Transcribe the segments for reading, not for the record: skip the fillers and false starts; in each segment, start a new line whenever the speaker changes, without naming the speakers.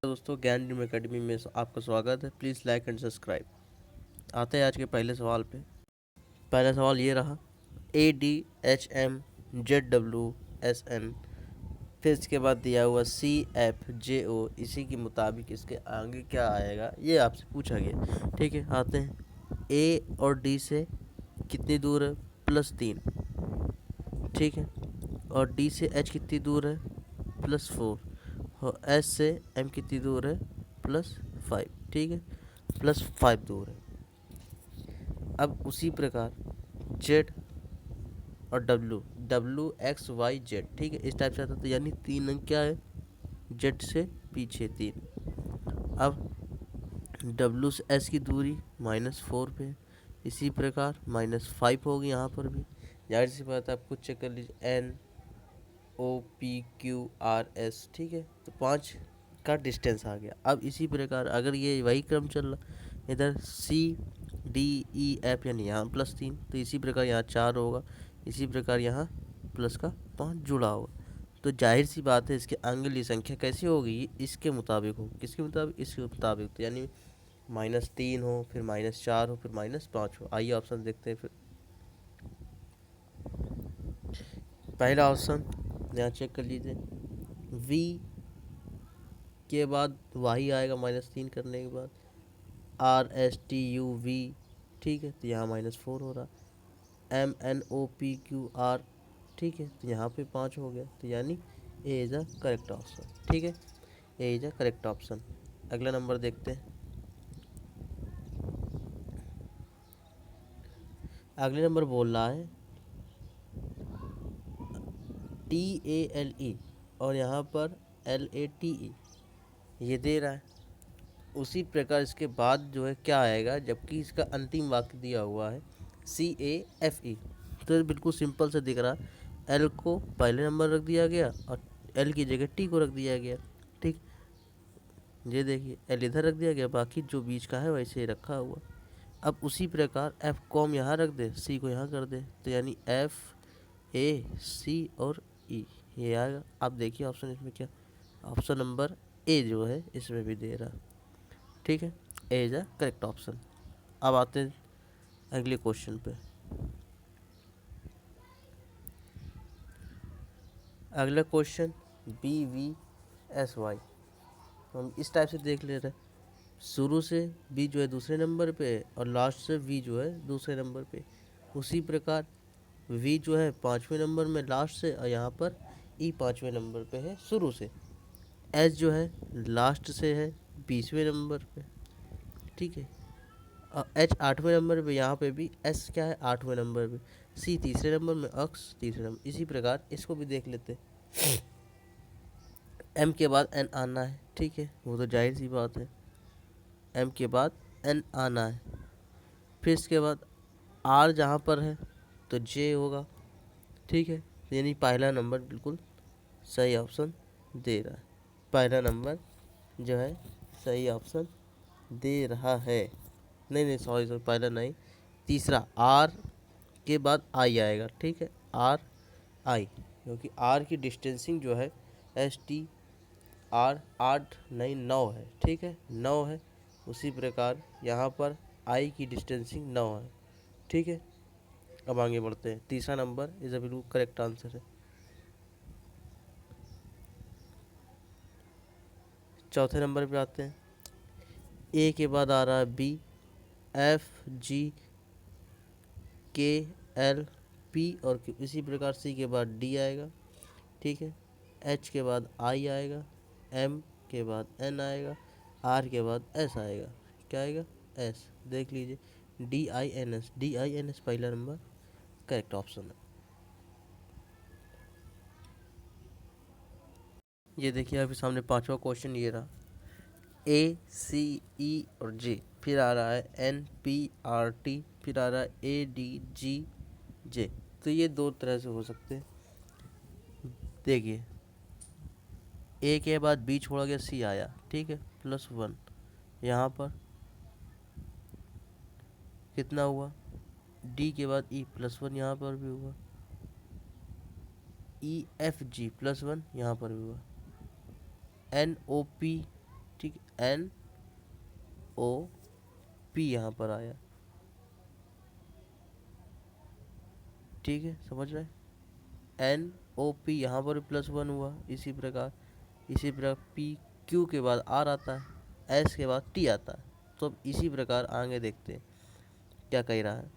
दोस्तों, ज्ञान dream academy में आपका स्वागत है। Please like and subscribe. आते हैं आज के पहले सवाल पे। पहला सवाल ये रहा, ADHMZWSN, फिर इसके बाद दिया हुआ CFJO, इसी के मुताबिक इसके आगे क्या आएगा ये आपसे पूछा गया। ठीक है, आते हैं। A और D से कितनी दूर है? +3। ठीक है, और D से H कितनी दूर है? +4। और S से M कितनी दूर है? +5। ठीक है, +5 दूर है। अब उसी प्रकार Z और W X Y Z, ठीक है, इस टाइप से आता है। तो यानी 3 अंक क्या है? Z से पीछे 3। अब W से S की दूरी -4 पे है। इसी प्रकार -5 होगी यहाँ पर भी। जाहिर सी बात है, आप खुद चेक कर लीजिए। NOPQRS, ठीक है, तो 5 का डिस्टेंस आ गया। अब इसी प्रकार अगर ये वही क्रम चल रहा, इधर CDEF यानी यहाँ +3, तो इसी प्रकार यहाँ 4 होगा। इसी प्रकार यहाँ प्लस का 5 जुड़ा होगा। तो जाहिर सी बात है, इसके अंगुली संख्या कैसी होगी? इसके मुताबिक हो। किसके मुताबिक? इसके मुताबिक। तो यानी -3 हो, फिर -4 हो, फिर -5 हो। आइए ऑप्शन देखते हैं फिर। पहला ऑप्शन यहाँ चेक कर लीजिए, V के बाद वाही आएगा -3 करने के बाद, RSTUV, ठीक है, तो यहाँ -4 हो रहा। MNOPQR, ठीक है, तो यहाँ पे 5 हो गया। तो यानी A is a correct option. ठीक है, A is a correct option. अगला नंबर देखते हैं। अगले नंबर बोल रहा है TALE और यहाँ पर LATE, ये दे रहा है। उसी प्रकार इसके बाद जो है क्या आएगा, जबकि इसका अंतिम वाक्य दिया हुआ है CAFE। तो बिल्कुल सिंपल से दिख रहा, एल को पहले नंबर रख दिया गया और एल की जगह टी को रख दिया गया। ठीक, ये देखिए, एल इधर रख दिया गया, बाकी जो बीच का है वैसे ही रखा हुआ। अब उसी प्रकार एफ को हम यहाँ रख दे, सी को यहाँ कर दे, तो यानी FAC और ई, ये आएगा। आप देखिए ऑप्शन इसमें क्या, ऑप्शन नंबर ए जो है इसमें भी दे रहा। ठीक है, ए इज अ करेक्ट ऑप्शन। अब आते हैं अगले क्वेश्चन पे। अगला क्वेश्चन BVSY, हम इस टाइप से देख ले रहे हैं। शुरू से बी जो है दूसरे नंबर पे और लास्ट से वी जो है दूसरे नंबर पे। उसी प्रकार वी जो है 5वें नंबर में लास्ट से, और यहाँ पर ई 5वें नंबर पे है शुरू से। एस जो है लास्ट से है 20वें नंबर पे। ठीक है, और एच 8वें नंबर पे, यहाँ पे भी एस क्या है 8वें नंबर पे। सी तीसरे नंबर में, अक्स तीसरे नंबर। इसी प्रकार इसको भी देख लेते। एम के बाद एन आना है, ठीक है, वो तो जाहिर सी बात है, एम के बाद एन आना है। फिर इसके बाद आर जहाँ पर है तो जे होगा। ठीक है, यानी पहला नंबर बिल्कुल सही ऑप्शन दे रहा है। पहला नंबर जो है सही ऑप्शन दे रहा है। नहीं नहीं, सॉरी सॉरी, पहला नहीं, तीसरा आर के बाद आई आएगा। ठीक है, आर आई, क्योंकि आर की डिस्टेंसिंग जो है STR 8 नहीं 9 है। ठीक है, 9 है। उसी प्रकार यहाँ पर आई की डिस्टेंसिंग 9 है। ठीक है, अब आगे बढ़ते हैं। तीसरा नंबर इज अ बिल्कुल करेक्ट आंसर है। चौथे नंबर पे आते हैं। ए के बाद आ रहा है B, FGKLP और इसी प्रकार सी के बाद D आएगा। ठीक है, H के बाद I आएगा, M के बाद N आएगा, R के बाद S आएगा। क्या आएगा? S। देख लीजिए, DINS पहला नंबर करेक्ट ऑप्शन है। ये देखिए आपके सामने पांचवा क्वेश्चन ये रहा, ACE और J, फिर आ रहा है NPRT, फिर आ रहा है ADGJ। तो ये दो तरह से हो सकते हैं। देखिए, ए के बाद बी छोड़ा गया, सी आया। ठीक है, +1। यहाँ पर कितना हुआ? डी के बाद ई +1, यहाँ पर भी हुआ। EFG +1, यहाँ पर भी हुआ। NOP, ठीक, NOP यहाँ पर आया, ठीक है, समझ रहे हैं। NOP यहाँ पर +1 हुआ, इसी प्रकार PQ के बाद R आता है, S के बाद T आता है। तो अब इसी प्रकार आगे देखते हैं क्या कह रहा है।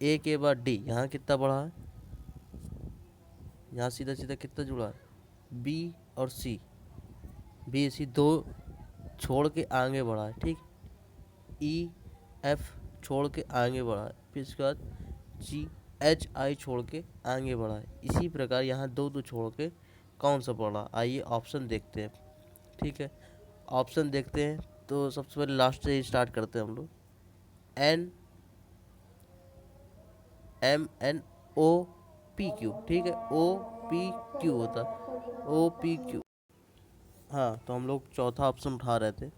A के बाद D, यहाँ कितना बढ़ा है, यहाँ सीधा सीधा कितना जुड़ा है, B और C दो छोड़ के आगे बढ़ा है, ठीक। EF छोड़ के आगे बढ़ा है, फिर इसके बाद GHI छोड़ के आगे बढ़ा है। इसी प्रकार यहाँ दो छोड़ के कौन सा बढ़ा, आइए ऑप्शन देखते हैं, ठीक है। ऑप्शन देखते हैं तो सबसे पहले लास्ट से ही स्टार्ट करते हैं हम लोग। NMNOPQ, ठीक है, OPQ होता, OPQ। हाँ, तो हम लोग चौथा ऑप्शन उठा रहे थे,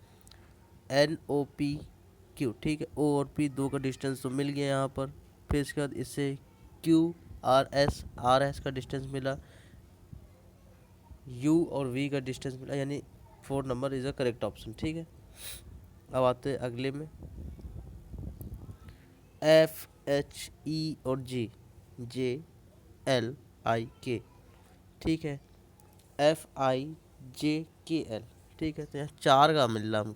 NOPQ, ठीक है। O और P दो का डिस्टेंस तो मिल गया यहाँ पर। फिर इसके बाद इससे RS का डिस्टेंस मिला, U और V का डिस्टेंस मिला, यानी 4 number is a correct option, ठीक है। अब आते हैं अगले में, FHE और JLIK, ठीक है, FIJKL, ठीक है। तो यहाँ 4 का मिल रहा है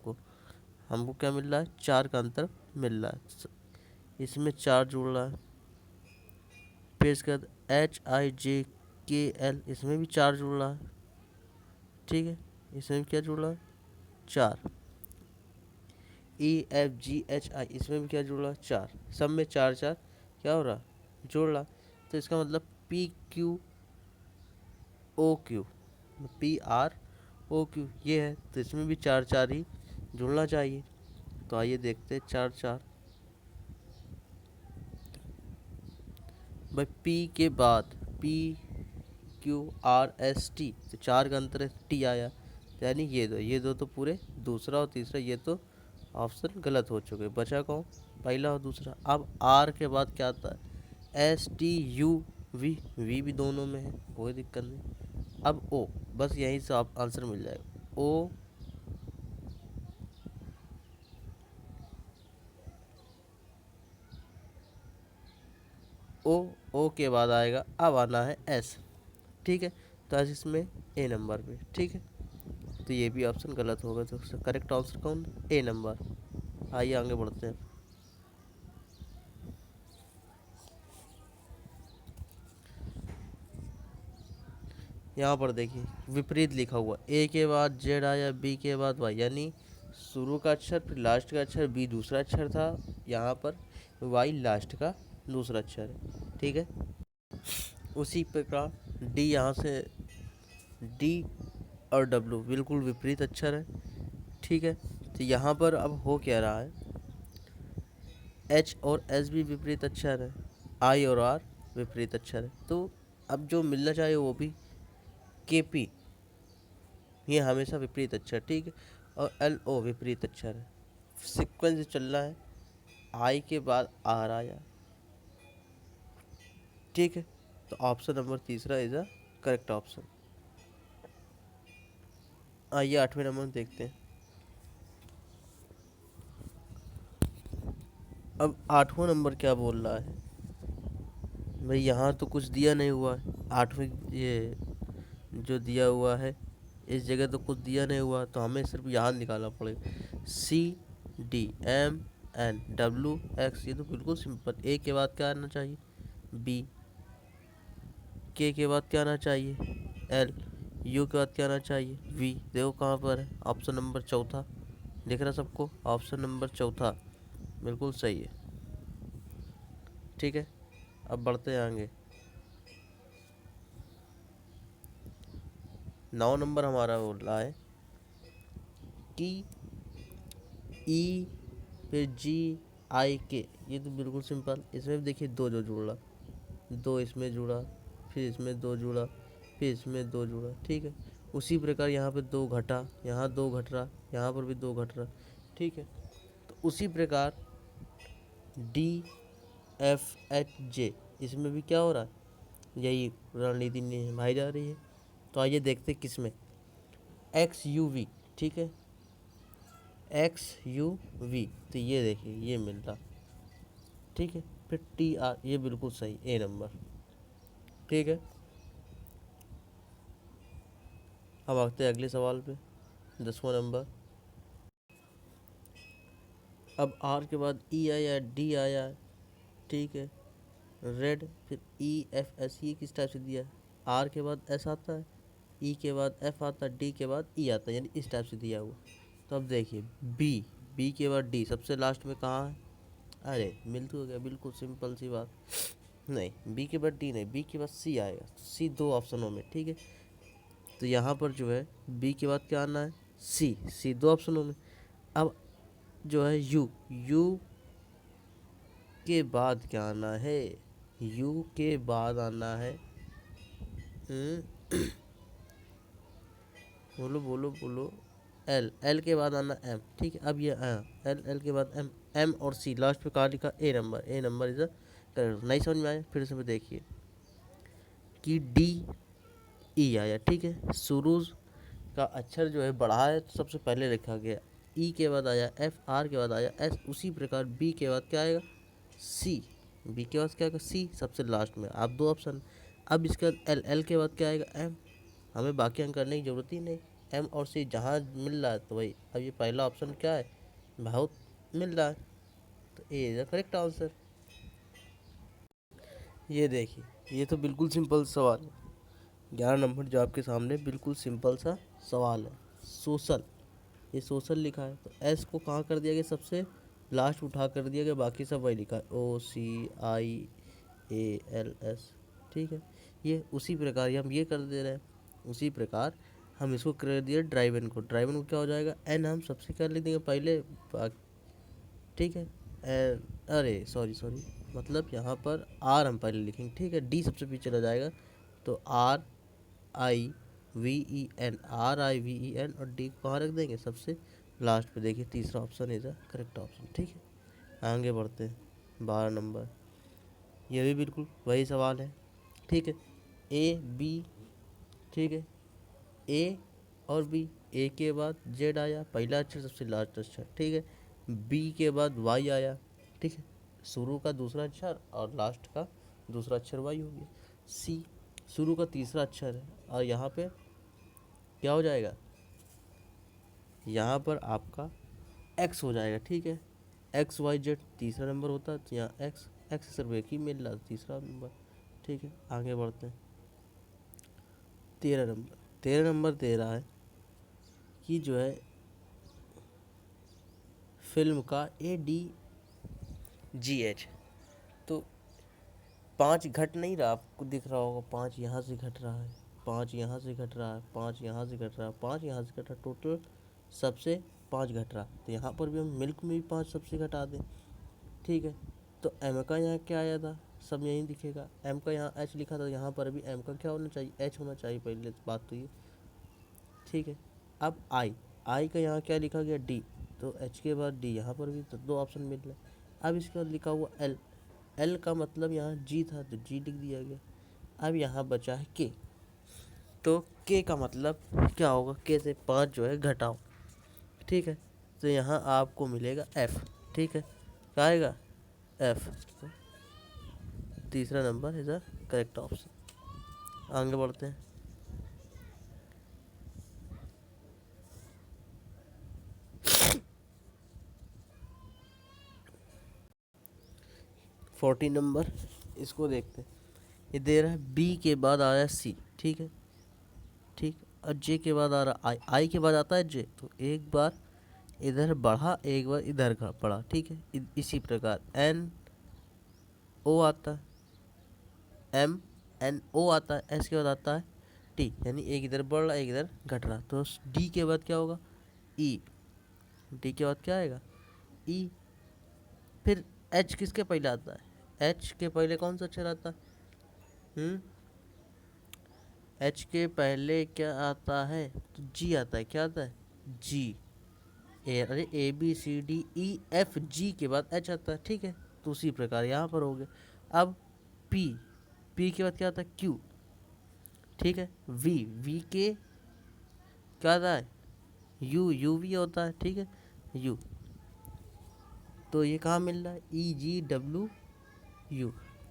हमको क्या मिल रहा है, 4 का अंतर मिल रहा है, इसमें 4 जुड़ रहा है। फिर इसके बाद HIJKL, इसमें भी 4 जुड़ रहा है, ठीक है, इसमें भी क्या जुड़ रहा है, 4। EFGHI, इसमें भी क्या जुड़ रहा है, 4। सब में 4 क्या हो रहा, जोड़ रहा। तो इसका मतलब PQOQ, PROQ ये है, तो इसमें भी 4 ही जुड़ना चाहिए। तो आइए देखते हैं 4 भाई। P के बाद PQRST, तो 4 का अंतर है, T आया, यानी ये दो तो पूरे, दूसरा और तीसरा ये तो ऑप्शन गलत हो चुके। बचा कौन, पहला और दूसरा। अब R के बाद क्या आता है, STUV, V भी दोनों में है, कोई दिक्कत नहीं। अब O, बस यहीं से आप आंसर मिल जाएगा। O के बाद आएगा, अब आना है S, ठीक है। तो आज इसमें A नंबर पे, ठीक है। तो ये भी ऑप्शन गलत होगा, तो करेक्ट आंसर कौन, A नंबर। आइए आगे बढ़ते हैं। यहाँ पर देखिए विपरीत लिखा हुआ, A के बाद Z आया, B के बाद Y, यानी शुरू का अक्षर फिर लास्ट का अक्षर, B दूसरा अक्षर था, यहाँ पर Y लास्ट का दूसरा अक्षर है, ठीक है। उसी प्रकार D, यहाँ से D और W बिल्कुल विपरीत अक्षर है, ठीक है। तो यहाँ पर अब हो क्या रहा है, H और S भी विपरीत अक्षर है, I और R विपरीत अक्षर है। तो अब जो मिलना चाहिए वो भी KP, ये हमेशा विपरीत अक्षर, ठीक है। और LO विपरीत अक्षर है, सीक्वेंस चल रहा है, I के बाद R आया, ठीक है। तो ऑप्शन नंबर तीसरा इज अ करेक्ट ऑप्शन। आइए 8वें नंबर देखते हैं। अब 8वां नंबर क्या बोल रहा है भाई, यहाँ तो कुछ दिया नहीं हुआ है, 8वें ये जो दिया हुआ है इस जगह तो कुछ दिया नहीं हुआ, तो हमें सिर्फ यहाँ निकालना पड़ेगा, CDMNWX, ये तो बिल्कुल सिंपल। A के बाद क्या आना चाहिए, B, K के बाद क्या आना चाहिए, L, U के बाद क्या आना चाहिए, V। देखो कहाँ पर है, ऑप्शन नंबर चौथा, दिख रहा सबको, ऑप्शन नंबर चौथा बिल्कुल सही है, ठीक है। अब बढ़ते हैं आगे। 9 नंबर हमारा बोल रहा है कि E फिर GIK, ये तो बिल्कुल सिंपल। इसमें भी देखिए दो जो जुड़ा, दो इसमें जुड़ा, फिर इसमें दो जुड़ा, फिर इसमें दो जुड़ा, ठीक है। उसी प्रकार यहाँ पे दो घटा, यहाँ दो घट रहा, यहाँ पर भी दो घट रहा, ठीक है। तो उसी प्रकार DFHJ, इसमें भी क्या हो रहा है, यही रणनीति निभाई जा रही है। तो आइए देखते किस में, XUV, ठीक है, XUV, तो ये देखिए ये मिलता, ठीक है। फिर TR, ये बिल्कुल सही, ए नंबर, ठीक है। अब आते हैं अगले सवाल पे, 10वां नंबर। अब R के बाद E आया, D आया, ठीक है, रेड, फिर EFS, ये किस टाइप से दिया है? R के बाद S आता है, E के बाद F आता है, D के बाद E आता है, यानी इस टाइप से दिया हुआ। तो अब देखिए B के बाद D सबसे लास्ट में कहाँ है? अरे मिल तो गया, बिल्कुल सिंपल सी बात। नहीं, B के बाद D नहीं, B के बाद C आएगा, C दो ऑप्शनों में, ठीक है। तो यहाँ पर जो है B के बाद क्या आना है? C दो ऑप्शनों में। अब जो है U के बाद क्या आना है? U के बाद आना है, बोलो बोलो बोलो, L के बाद आना M, ठीक है। अब ये L के बाद M और C लास्ट पे कहा लिखा? ए नंबर इज करेक्ट। नहीं समझ में आया, फिर से देखिए कि DE आया, ठीक है। शुरू का अक्षर जो है बढ़ा है तो सबसे पहले लिखा गया, E के बाद आया F, R के बाद आया S, उसी प्रकार B के बाद क्या आएगा? C, B के बाद क्या आएगा? C सबसे लास्ट में। आप दो ऑप्शन, अब इसके बाद L के बाद क्या आएगा? M, हमें बाकी अंक करने की ज़रूरत ही नहीं, M और C जहाँ मिल रहा है तो वही। अब ये पहला ऑप्शन क्या है? बहुत मिल रहा है, तो ए इज द करेक्ट आंसर। ये देखिए, ये तो बिल्कुल सिंपल सवाल है, 11 नंबर जो आपके सामने, बिल्कुल सिंपल सा सवाल है। सोशल, ये सोशल लिखा है तो एस को कहाँ कर दिया गया? सबसे लास्ट उठा कर दिया गया, बाकी सब वही लिखा है, OCIALS, ठीक है। ये उसी प्रकार हम ये कर दे रहे हैं, उसी प्रकार हम इसको कर दिए ड्राइवन को क्या हो जाएगा? एन हम सबसे कर ले देंगे पहले, ठीक है। अरे सॉरी, मतलब यहाँ पर आर हम पहले लिखेंगे, ठीक है। डी सबसे पीछे चला जाएगा, तो RIVEN और डी को कहाँ रख देंगे? सबसे लास्ट पे। देखिए तीसरा option is the correct option, ठीक है। आगे बढ़ते हैं, 12 नंबर, ये भी बिल्कुल वही सवाल है, ठीक है। AB, ठीक है, ए और बी, ए के बाद जेड आया, पहला अक्षर सबसे लास्ट अक्षर, ठीक है। बी के बाद वाई आया, ठीक है, शुरू का दूसरा अक्षर और लास्ट का दूसरा अक्षर वाई हो गया। सी शुरू का तीसरा अक्षर है और यहाँ पे क्या हो जाएगा? यहाँ पर आपका एक्स हो जाएगा, ठीक है। XYZ तीसरा नंबर होता है, तो यहाँ एक्स सिर्फ एक ही मिल रहा, तीसरा नंबर, ठीक है। आगे बढ़ते हैं, 13 नंबर दे रहा है कि जो है फिल्म का ADGH, तो 5 घट नहीं रहा, आपको दिख रहा होगा, 5 यहाँ से घट रहा है, 5 यहाँ से घट रहा है, 5 यहाँ से घट रहा है, 5 यहाँ से घट रहा है, टोटल सबसे 5 घट रहा। तो यहाँ पर भी हम मिल्क में भी 5 सबसे घटा दें, ठीक है। तो M का यहाँ क्या आया था? सब यहीं दिखेगा, M का यहाँ H लिखा था, यहाँ पर भी M का क्या होना चाहिए? H होना चाहिए, पहले बात तो ये, ठीक है। अब I का यहाँ क्या लिखा गया? D, तो H के बाद D, यहाँ पर भी तो दो ऑप्शन मिल रहे हैं। अब इसके बाद लिखा हुआ L का मतलब यहाँ G था तो G लिख दिया गया। अब यहाँ बचा है K, तो K का मतलब क्या होगा? K से 5 जो है घटाओ, ठीक है, तो यहाँ आपको मिलेगा F, ठीक है। क्या आएगा? F, तो तीसरा number is the correct option. आगे बढ़ते हैं, 14 नंबर, इसको देखते हैं। ये दे रहा है B के बाद आ रहा है C, ठीक है, ठीक। और J के बाद आ रहा है I के बाद आता है J, तो एक बार इधर बढ़ा, एक बार इधर का बढ़ा, ठीक है। इसी प्रकार NO आता है, MNO आता है, S के बाद आता है T, यानी एक इधर बढ़ रहा, एक इधर घट रहा। तो D के बाद क्या होगा? E, D के बाद क्या आएगा? E। फिर H किसके पहले आता है? H के पहले कौन सा अक्षर आता है? H के पहले क्या आता है? तो G आता है, क्या आता है? G, अरे ABCDEFG के बाद H आता है, ठीक है। तो उसी प्रकार यहाँ पर हो गया। अब P के बाद क्या आता है? Q, ठीक है। V के क्या आता है, यू भी होता है, ठीक है, यू। तो ये कहाँ मिल रहा है, EGWU।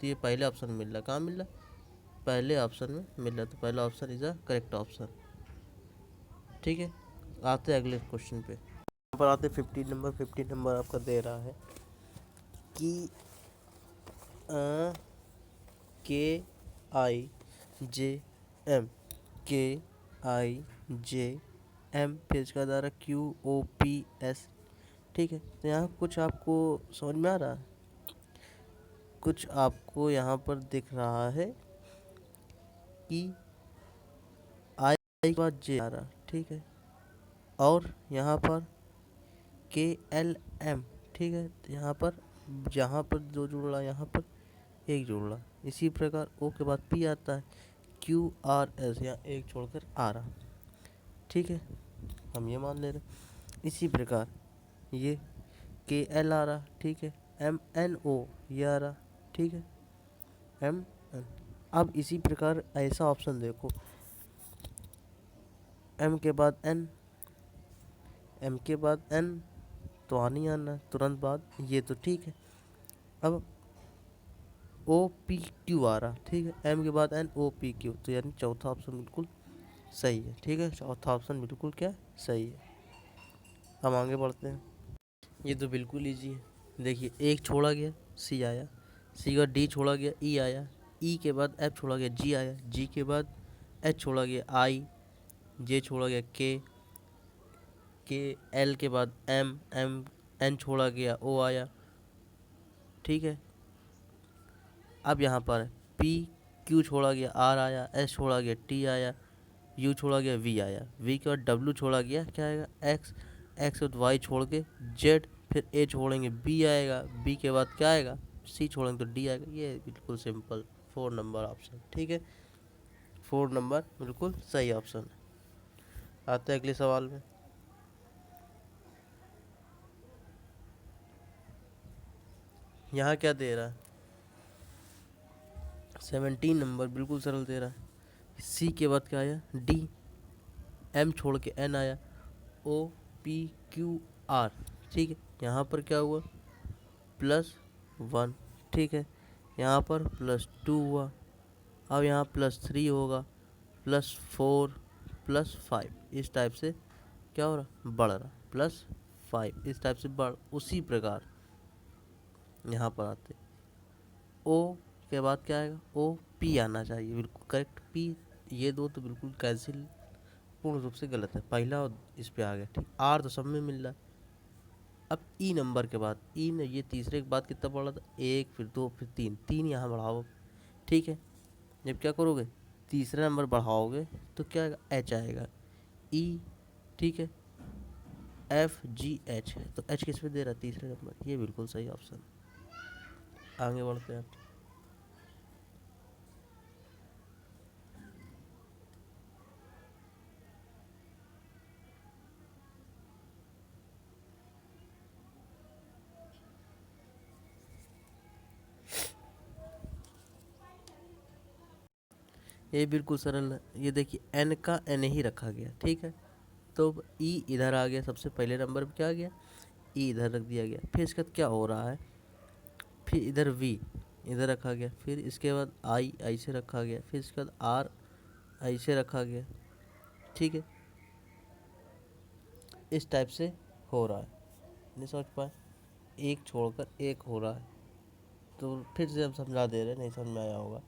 तो ये पहले ऑप्शन में मिल रहा है, कहाँ मिल रहा है, पहले ऑप्शन में मिल रहा है। तो पहला option is a correct option, ठीक है। आते हैं अगले क्वेश्चन पे। यहाँ पर आते 15 नंबर। 15 नंबर आपका दे रहा है कि KIJM, KIJM, फिर इसका द्वारा QOPS, ठीक है। तो यहाँ कुछ आपको समझ में आ रहा है, कुछ आपको यहाँ पर दिख रहा है कि आई के बाद जे आ रहा, ठीक है, और यहाँ पर KLM, ठीक है। तो यहाँ पर जहाँ पर जो जुड़ रहा है, यहाँ पर एक जुड़ रहा। इसी प्रकार ओ के बाद पी आता है, QRS, यहाँ एक छोड़कर आ रहा, ठीक है, हम ये मान ले रहे। इसी प्रकार ये KL आ रहा, ठीक है, MNO ये आ रहा, ठीक है, MN। अब इसी प्रकार ऐसा ऑप्शन देखो, M के बाद N, M के बाद N, तो आनी आना तुरंत बाद, ये तो ठीक है। अब OPQ आ रहा, ठीक है, M के बाद NOPQ, तो यानी चौथा ऑप्शन बिल्कुल सही है, ठीक है, चौथा ऑप्शन बिल्कुल क्या सही है। हम आगे बढ़ते हैं। ये तो बिल्कुल ईजी है। देखिए, एक छोड़ा गया C आया, C का D छोड़ा गया E आया, E के बाद F छोड़ा गया G आया, G के बाद H छोड़ा गया I, J छोड़ा गया K, L के बाद M, N छोड़ा गया O आया, ठीक है। अब यहाँ पर P, Q छोड़ा गया R आया, S छोड़ा गया T आया, U छोड़ा गया V आया, V के बाद W छोड़ा गया क्या आएगा X, X के बाद Y छोड़ के Z, फिर A छोड़ेंगे B आएगा, B के बाद क्या आएगा C छोड़ेंगे तो D आएगा। ये बिल्कुल सिंपल 4 नंबर ऑप्शन, ठीक है, 4 नंबर बिल्कुल सही ऑप्शन है। आते हैं अगले सवाल में। यहाँ क्या दे रहा है, 17 नंबर बिल्कुल सरल दे रहा है। C के बाद क्या आया D, M छोड़ के N आया, OPQR, ठीक है। यहाँ पर क्या हुआ +1, ठीक है, यहाँ पर +2 हुआ। अब यहाँ +3 होगा, +4, +5, इस टाइप से क्या हो रहा बढ़ रहा, +5 इस टाइप से बढ़। उसी प्रकार यहाँ पर आते O के बाद क्या आएगा OP आना चाहिए, बिल्कुल करेक्ट P। ये दो तो बिल्कुल कैंसिल, पूर्ण रूप से गलत है, पहला और इस पे आ गया, ठीक। R तो सब में मिल रहा है। अब E नंबर के बाद, E ने ये तीसरे के बाद कितना बढ़ा था, 1, फिर 2, फिर 3, 3 यहाँ बढ़ाओ, ठीक है। जब क्या करोगे तीसरा नंबर बढ़ाओगे तो क्या आएगा H आएगा, E, ठीक है, FGH, तो H किस पे दे रहा है तीसरे नंबर, ये बिल्कुल सही ऑप्शन। आगे बढ़ते हैं। ये बिल्कुल सरल है। ये देखिए N का N ही रखा गया, ठीक है, तो E इधर आ गया, सबसे पहले नंबर पे क्या आ गया E इधर रख दिया गया। फिर इसके बाद क्या हो रहा है, फिर इधर V इधर रखा गया, फिर इसके बाद I ऐसे रखा गया, फिर इसके बाद R ऐसे रखा गया, ठीक है, इस टाइप से हो रहा है। नहीं समझ पाए, एक छोड़कर एक हो रहा है, तो फिर से हम समझा दे रहे हैं, नहीं समझ में आया होगा।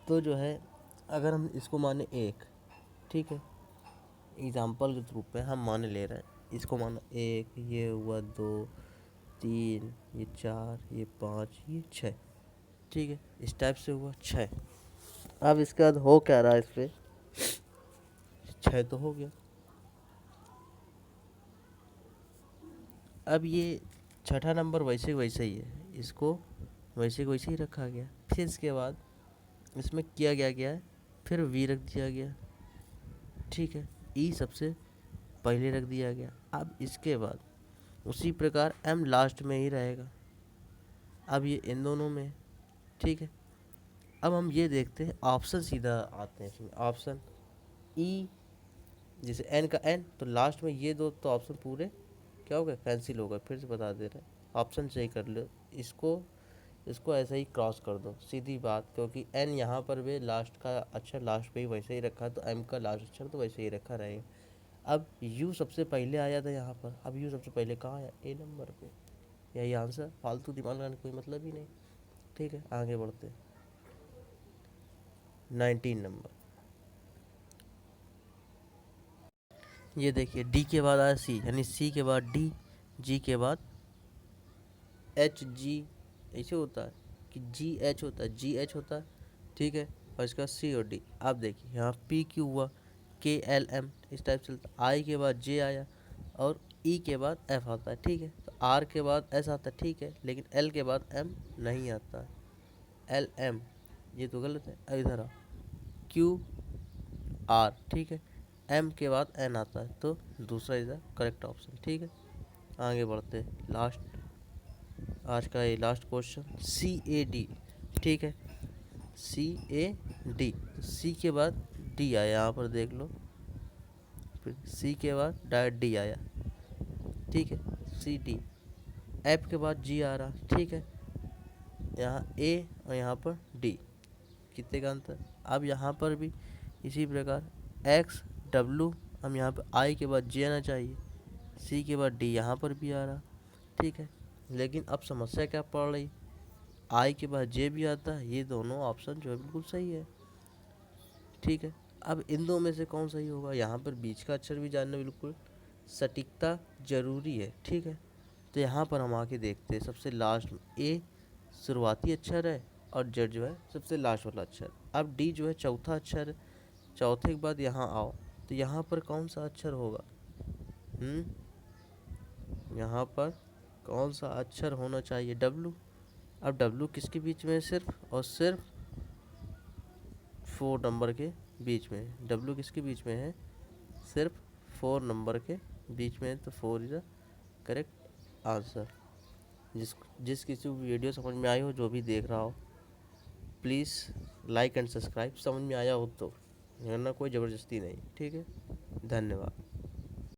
तो जो है अगर हम इसको माने एक, ठीक है, एग्जाम्पल के रूप में हम माने ले रहे हैं, इसको माना एक, ये हुआ 2, 3, ये 4, ये 5, ये 6, ठीक है, इस टाइप से हुआ 6। अब इसके बाद हो क्या रहा है, इस पर 6 तो हो गया। अब ये छठा नंबर वैसे वैसे ही है, इसको वैसे वैसे ही रखा गया। फिर इसके बाद इसमें किया गया है, फिर V रख दिया गया, ठीक है, E सबसे पहले रख दिया गया। अब इसके बाद उसी प्रकार M लास्ट में ही रहेगा। अब ये इन दोनों में, ठीक है। अब हम ये देखते हैं ऑप्शन, सीधा आते हैं इसमें ऑप्शन E जैसे एन का एन, तो लास्ट में ये दो तो ऑप्शन पूरे क्या हो गए, कैंसिल हो गए। फिर से बता दे रहे हैं, ऑप्शन सही कर लो इसको, इसको ऐसे ही क्रॉस कर दो, सीधी बात, क्योंकि एन यहाँ पर भी लास्ट का अक्षर लास्ट पे ही वैसे ही रखा है, तो एम का लास्ट अक्षर तो वैसे ही रखा रहेगा। अब यू सबसे पहले आया था यहाँ पर, अब यू सबसे पहले कहाँ आया, ए नंबर पे। यही आंसर, फालतू दिमाग लगाने का कोई मतलब ही नहीं। ठीक है, आगे बढ़ते हैं। 19 नंबर, ये देखिए, डी के बाद आया सी, यानी सी के बाद डी, जी के बाद एच जी, ऐसे होता है कि जी एच होता है, जी एच होता है। ठीक है, और इसका सी और डी। आप देखिए यहाँ पी क्यू हुआ, के एल एम, इस टाइप चलता है। आई के बाद जे आया, और ई के बाद एफ आता है। ठीक है, तो आर के बाद एस आता है। ठीक है, लेकिन एल के बाद एम नहीं आता है, एल एम, ये तो गलत है। अब इधर आ, क्यू आर, ठीक है, एम के बाद एन आता है, तो दूसरा इधर करेक्ट ऑप्शन। ठीक है, आगे बढ़ते हैं। लास्ट, आज का ये last question, C A D. ठीक है, सी ए डी, सी के बाद डी आया, यहाँ पर देख लो, फिर सी के बाद डायरेक्ट डी आया। ठीक है, सी डी, एफ के बाद जी आ रहा। ठीक है, यहाँ ए और यहाँ पर डी, कितने का अंतर। अब यहाँ पर भी इसी प्रकार एक्स डब्लू, हम यहाँ पर आई के बाद जी आना चाहिए, सी के बाद डी यहाँ पर भी आ रहा। ठीक है, लेकिन अब समस्या क्या पड़ रही, आई के बाद जे भी आता है, ये दोनों ऑप्शन जो है बिल्कुल सही है। ठीक है, अब इन दो में से कौन सही होगा, यहाँ पर बीच का अक्षर भी जानना बिल्कुल सटीकता जरूरी है। ठीक है, तो यहाँ पर हम आके देखते हैं, सबसे लास्ट में ए शुरुआती अक्षर है, और जेड जो है सबसे लास्ट वाला अक्षर। अब डी जो है चौथा अक्षर है, चौथे के बाद यहाँ आओ, तो यहाँ पर कौन सा अक्षर होगा, यहाँ पर कौन सा अक्षर होना चाहिए, डब्लू। अब डब्लू किसके बीच में है, सिर्फ और सिर्फ 4 नंबर के बीच में है। डब्लू किसके बीच में है, सिर्फ 4 नंबर के बीच में है, तो 4 इज द करेक्ट आंसर। जिस किसी को वीडियो समझ में आई हो, जो भी देख रहा हो, प्लीज़ लाइक एंड सब्सक्राइब, समझ में आया हो तो, वरना कोई ज़बरदस्ती नहीं। ठीक है, धन्यवाद।